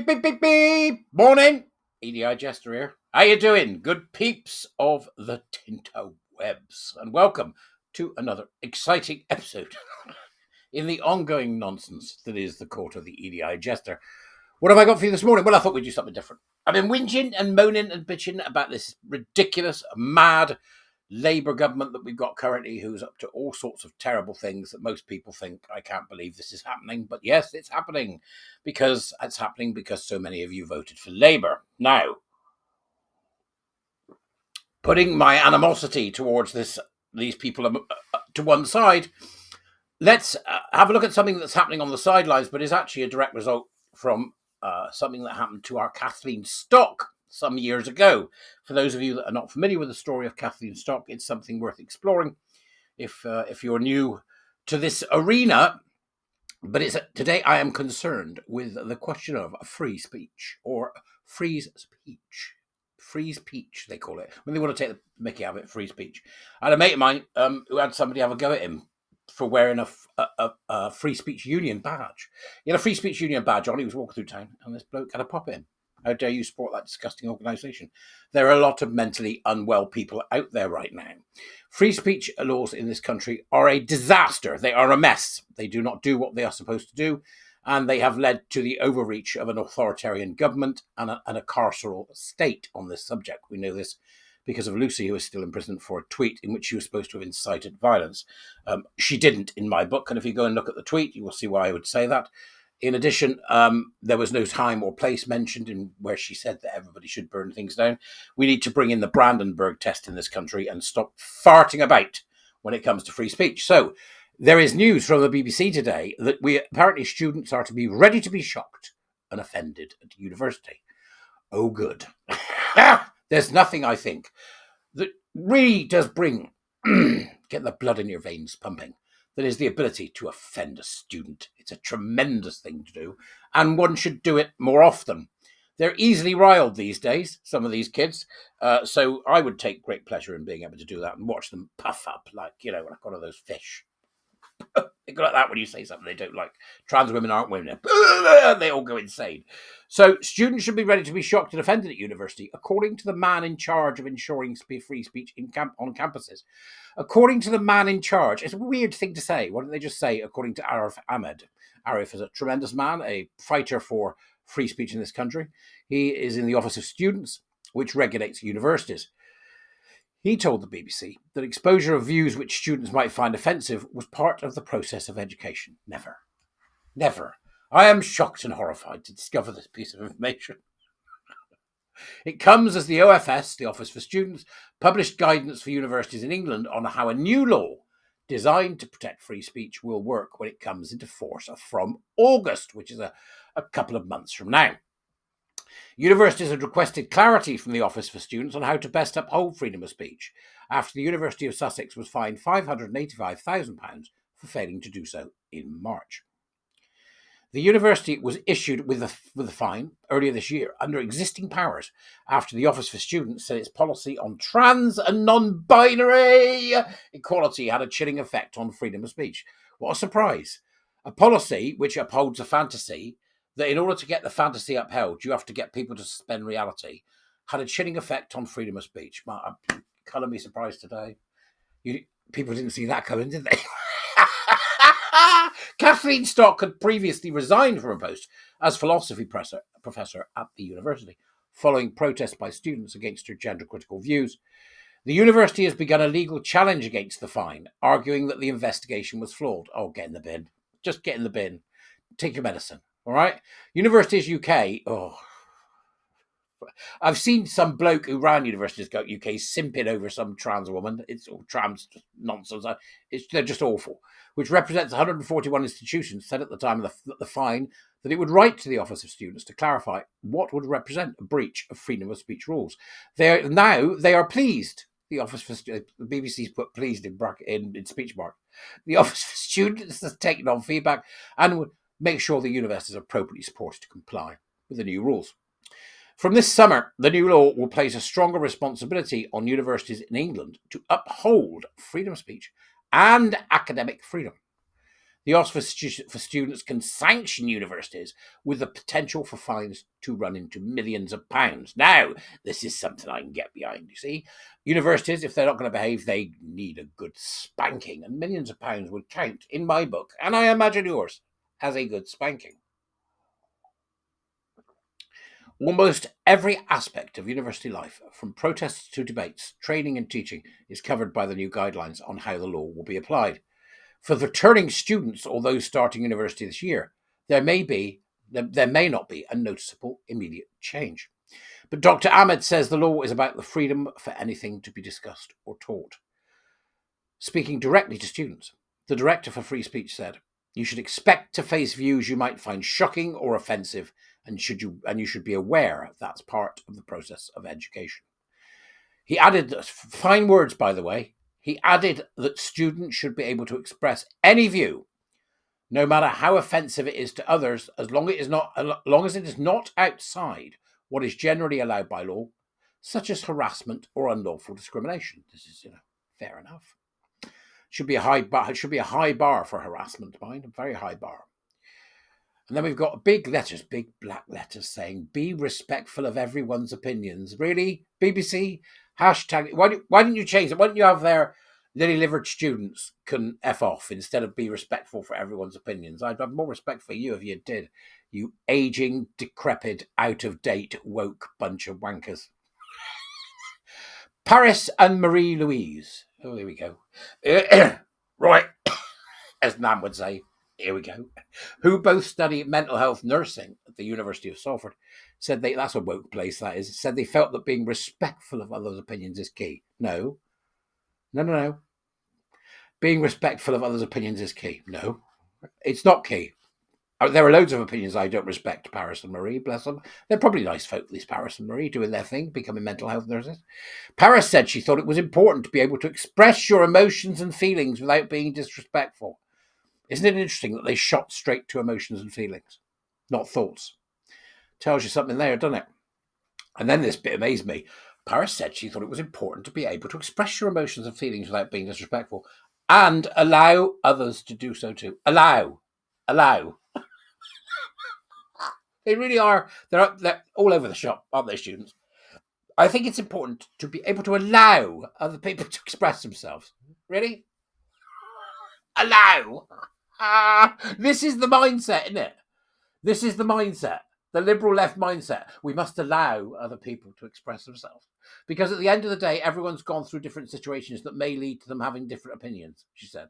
beep, beep, beep. Morning. Edijester here. How you doing? Good peeps of the tinterwebs. And welcome to another exciting episode in the ongoing nonsense that is the court of the Edijester. What have I got for you this morning? Well, I thought we'd do something different. I've been whinging and moaning and bitching about this ridiculous, mad Labour government that we've got currently, who's up to all sorts of terrible things that most people think, I can't believe this is happening. But yes, it's happening because so many of you voted for Labour. Now, putting my animosity towards these people to one side, let's have a look at something that's happening on the sidelines, but is actually a direct result from something that happened to our Kathleen Stock some years ago. For those of you that are not familiar with the story of Kathleen Stock, it's something worth exploring if you're new to this arena. But today I am concerned with the question of free speech, or freeze speech. Free speech, they call it. When they want to take the mickey out of it, free speech. I had a mate of mine who had somebody have a go at him for wearing a free speech union badge. He had a free speech union badge on. He was walking through town, and this bloke had a pop at him. How dare you support that disgusting organisation? There are a lot of mentally unwell people out there right now. Free speech laws in this country are a disaster. They are a mess. They do not do what they are supposed to do, and they have led to the overreach of an authoritarian government and a carceral state on this subject. We know this because of Lucy, who is still in prison for a tweet in which she was supposed to have incited violence. She didn't, in my book, and if you go and look at the tweet, you will see why I would say that. In addition, there was no time or place mentioned in where she said that everybody should burn things down. We need to bring in the Brandenburg test in this country and stop farting about when it comes to free speech. So there is news from the BBC today that apparently students are to be ready to be shocked and offended at university. Oh, good. There's nothing, I think, that really does bring get the blood in your veins pumping. That is the ability to offend a student. It's a tremendous thing to do, and one should do it more often. They're easily riled these days, some of these kids, so I would take great pleasure in being able to do that and watch them puff up like one of those fish. They go like that when you say something they don't like. Trans women aren't women. They all go insane. So students should be ready to be shocked and offended at university, according to the man in charge of ensuring free speech on campuses. According to the man in charge, it's a weird thing to say. Why don't they just say, according to Arif Ahmed? Arif is a tremendous man, a fighter for free speech in this country. He is in the Office of Students, which regulates universities. He told the BBC that exposure of views which students might find offensive was part of the process of education. Never. Never. I am shocked and horrified to discover this piece of information. It comes as the OFS, the Office for Students, published guidance for universities in England on how a new law designed to protect free speech will work when it comes into force from August, which is a couple of months from now. Universities had requested clarity from the Office for Students on how to best uphold freedom of speech after the University of Sussex was fined £585,000 for failing to do so in March. The university was issued with a fine earlier this year under existing powers after the Office for Students said its policy on trans and non-binary equality had a chilling effect on freedom of speech. What a surprise. A policy which upholds a fantasy that in order to get the fantasy upheld, you have to get people to suspend reality, had a chilling effect on freedom of speech. Colour me surprised today. People didn't see that coming, did they? Kathleen Stock had previously resigned from a post as philosophy professor at the university, following protests by students against her gender-critical views. The university has begun a legal challenge against the fine, arguing that the investigation was flawed. Oh, get in the bin. Just get in the bin. Take your medicine. All right? Universities UK. Oh, I've seen some bloke who ran Universities UK simping over some trans woman. It's all trans nonsense. They're just awful. Which represents 141 institutions, said at the time of the fine that it would write to the Office of Students to clarify what would represent a breach of freedom of speech rules. They are pleased. The Office for the BBC's put pleased in speech mark. The Office for Students has taken on feedback and would make sure the universities are appropriately supported to comply with the new rules. From this summer, the new law will place a stronger responsibility on universities in England to uphold freedom of speech and academic freedom. The Office for Students can sanction universities with the potential for fines to run into millions of pounds. Now, this is something I can get behind, you see. Universities, if they're not going to behave, they need a good spanking, and millions of pounds would count in my book, and I imagine yours, as a good spanking. Almost every aspect of university life, from protests to debates, training and teaching, is covered by the new guidelines on how the law will be applied. For returning students or those starting university this year, there may not be a noticeable immediate change. But Dr. Ahmed says the law is about the freedom for anything to be discussed or taught. Speaking directly to students, the director for free speech said, "You should expect to face views you might find shocking or offensive, and you should be aware that's part of the process of education." He added, fine words by the way, he added that students should be able to express any view, no matter how offensive it is to others, as long as it is not outside what is generally allowed by law, such as harassment or unlawful discrimination. This is, fair enough. Should be a high bar. It should be a high bar for harassment, mind, a very high bar. And then we've got big black letters saying, "Be respectful of everyone's opinions." Really, BBC hashtag. Why didn't you change it? Why didn't you have their lily-livered students can F off instead of "be respectful for everyone's opinions"? I'd have more respect for you if you did. You aging, decrepit, out-of-date, woke bunch of wankers. Paris and Marie-Louise. Oh, there we go. Right, as Nam would say. Here we go. Who both study mental health nursing at the University of Salford, said that's a woke place, that is. Said they felt that being respectful of others' opinions is key. No. Being respectful of others' opinions is key. No, it's not key. There are loads of opinions I don't respect, Paris and Marie, bless them. They're probably nice folk, these Paris and Marie, doing their thing, becoming mental health nurses. Paris said she thought it was important to be able to express your emotions and feelings without being disrespectful. Isn't it interesting that they shot straight to emotions and feelings, not thoughts? Tells you something there, doesn't it? And then this bit amazed me. Paris said she thought it was important to be able to express your emotions and feelings without being disrespectful and allow others to do so too. Allow. They really are. They're all over the shop, aren't they, students? I think it's important to be able to allow other people to express themselves. Really? Allow? This is the mindset, isn't it? This is the mindset. The liberal left mindset. We must allow other people to express themselves. Because at the end of the day, everyone's gone through different situations that may lead to them having different opinions, she said.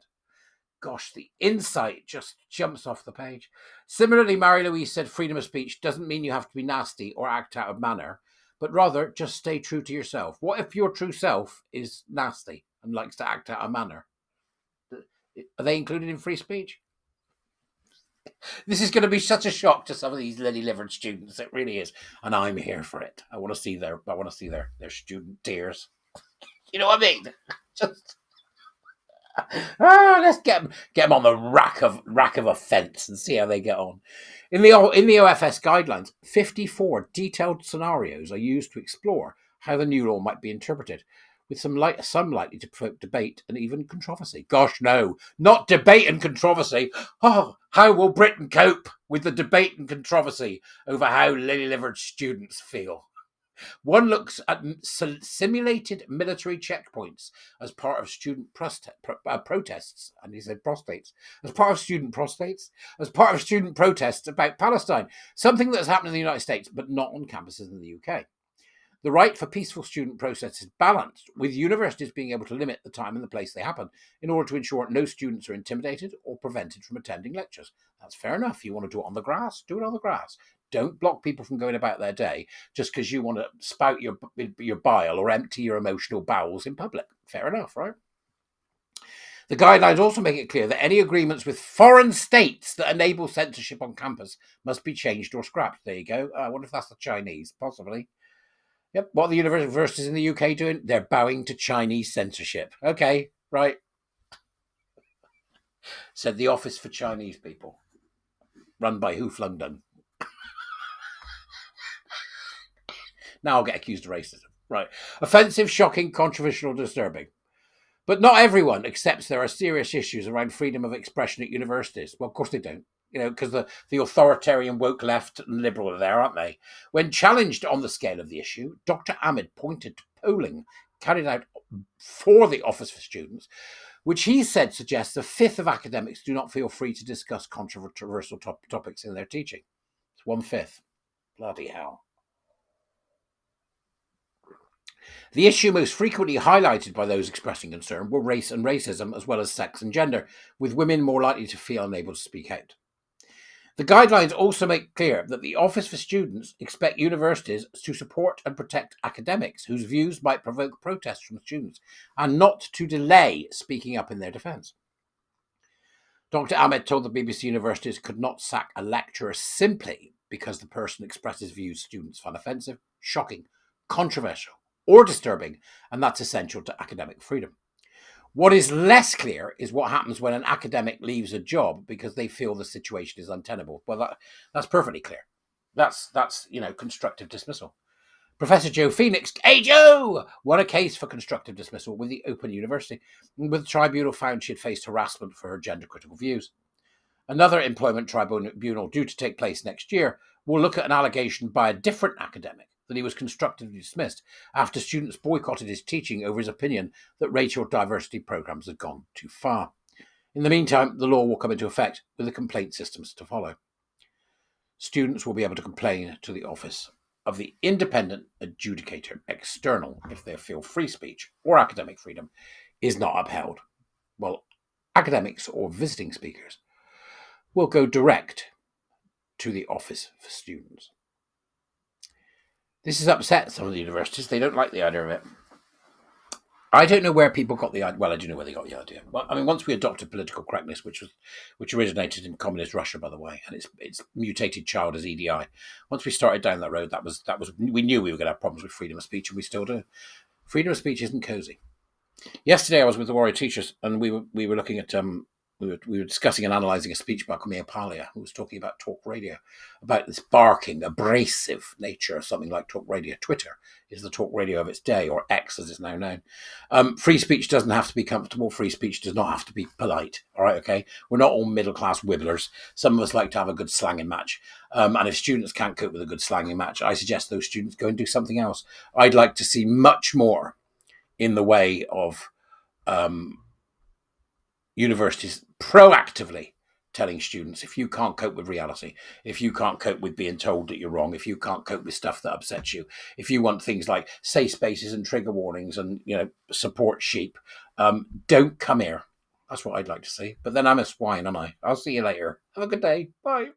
Gosh, the insight just jumps off the page. Similarly, Marie-Louise said freedom of speech doesn't mean you have to be nasty or act out of manner, but rather just stay true to yourself. What if your true self is nasty and likes to act out of manner? Are they included in free speech? This is going to be such a shock to some of these lily-livered students. It really is, and I'm here for it. I want to see their student tears. You know what I mean? Just let's get them on the rack of offence and see how they get on. In the OFS guidelines, 54 detailed scenarios are used to explore how the new law might be interpreted, with some likely to provoke debate and even controversy. Gosh, no, not debate and controversy. Oh, how will Britain cope with the debate and controversy over how lily-livered students feel? One looks at simulated military checkpoints as part of student protests, and he said prostates, as part of student protests about Palestine, something that's happened in the United States, but not on campuses in the UK. The right for peaceful student protests is balanced, with universities being able to limit the time and the place they happen in order to ensure no students are intimidated or prevented from attending lectures. That's fair enough. You want to do it on the grass? Do it on the grass. Don't block people from going about their day just because you want to spout your bile or empty your emotional bowels in public. Fair enough, right? The guidelines also make it clear that any agreements with foreign states that enable censorship on campus must be changed or scrapped. There you go. I wonder if that's the Chinese, possibly. Yep. What are the universities in the UK doing? They're bowing to Chinese censorship. Okay, right. Said the Office for Chinese People, run by Hoof London. Now I'll get accused of racism. Right. Offensive, shocking, controversial, disturbing. But not everyone accepts there are serious issues around freedom of expression at universities. Well, of course they don't. Because the authoritarian woke left and liberal are there, aren't they? When challenged on the scale of the issue, Dr. Ahmed pointed to polling carried out for the Office for Students, which he said suggests a fifth of academics do not feel free to discuss controversial topics in their teaching. It's 1/5. Bloody hell. The issue most frequently highlighted by those expressing concern were race and racism, as well as sex and gender, with women more likely to feel unable to speak out. The guidelines also make clear that the Office for Students expect universities to support and protect academics whose views might provoke protests from students, and not to delay speaking up in their defence. Dr. Ahmed told the BBC universities could not sack a lecturer simply because the person expresses views students find offensive, shocking, controversial, or disturbing, and that's essential to academic freedom. What is less clear is what happens when an academic leaves a job because they feel the situation is untenable. Well, that's perfectly clear. That's constructive dismissal. Professor Joe Phoenix, hey Joe, won a case for constructive dismissal with the Open University, with the tribunal found she had faced harassment for her gender-critical views. Another employment tribunal due to take place next year will look at an allegation by a different academic that he was constructively dismissed after students boycotted his teaching over his opinion that racial diversity programs had gone too far. In the meantime, the law will come into effect with the complaint systems to follow. Students will be able to complain to the Office of the Independent Adjudicator External if they feel free speech or academic freedom is not upheld. Well, academics or visiting speakers will go direct to the Office for Students. This has upset some of the universities. They don't like the idea of it. I don't know where people got the idea. Well, I do know where they got the idea. Well, I mean, once we adopted political correctness, which originated in communist Russia, by the way, and its mutated child is EDI. Once we started down that road, that was we knew we were going to have problems with freedom of speech, and we still do. Freedom of speech isn't cozy. Yesterday, I was with the Warrior Teachers, and we were looking at we were discussing and analysing a speech by Kumia Palia, who was talking about talk radio, about this barking, abrasive nature of something like talk radio. Twitter is the talk radio of its day, or X as it's now known. Free speech doesn't have to be comfortable. Free speech does not have to be polite. All right, okay? We're not all middle-class wibblers. Some of us like to have a good slanging match. And if students can't cope with a good slanging match, I suggest those students go and do something else. I'd like to see much more in the way of universities proactively telling students, if you can't cope with reality, if you can't cope with being told that you're wrong, if you can't cope with stuff that upsets you, if you want things like safe spaces and trigger warnings and support sheep, don't come here. That's what I'd like to see. But then I'm a swine, aren't I? I'll see you later. Have a good day. Bye.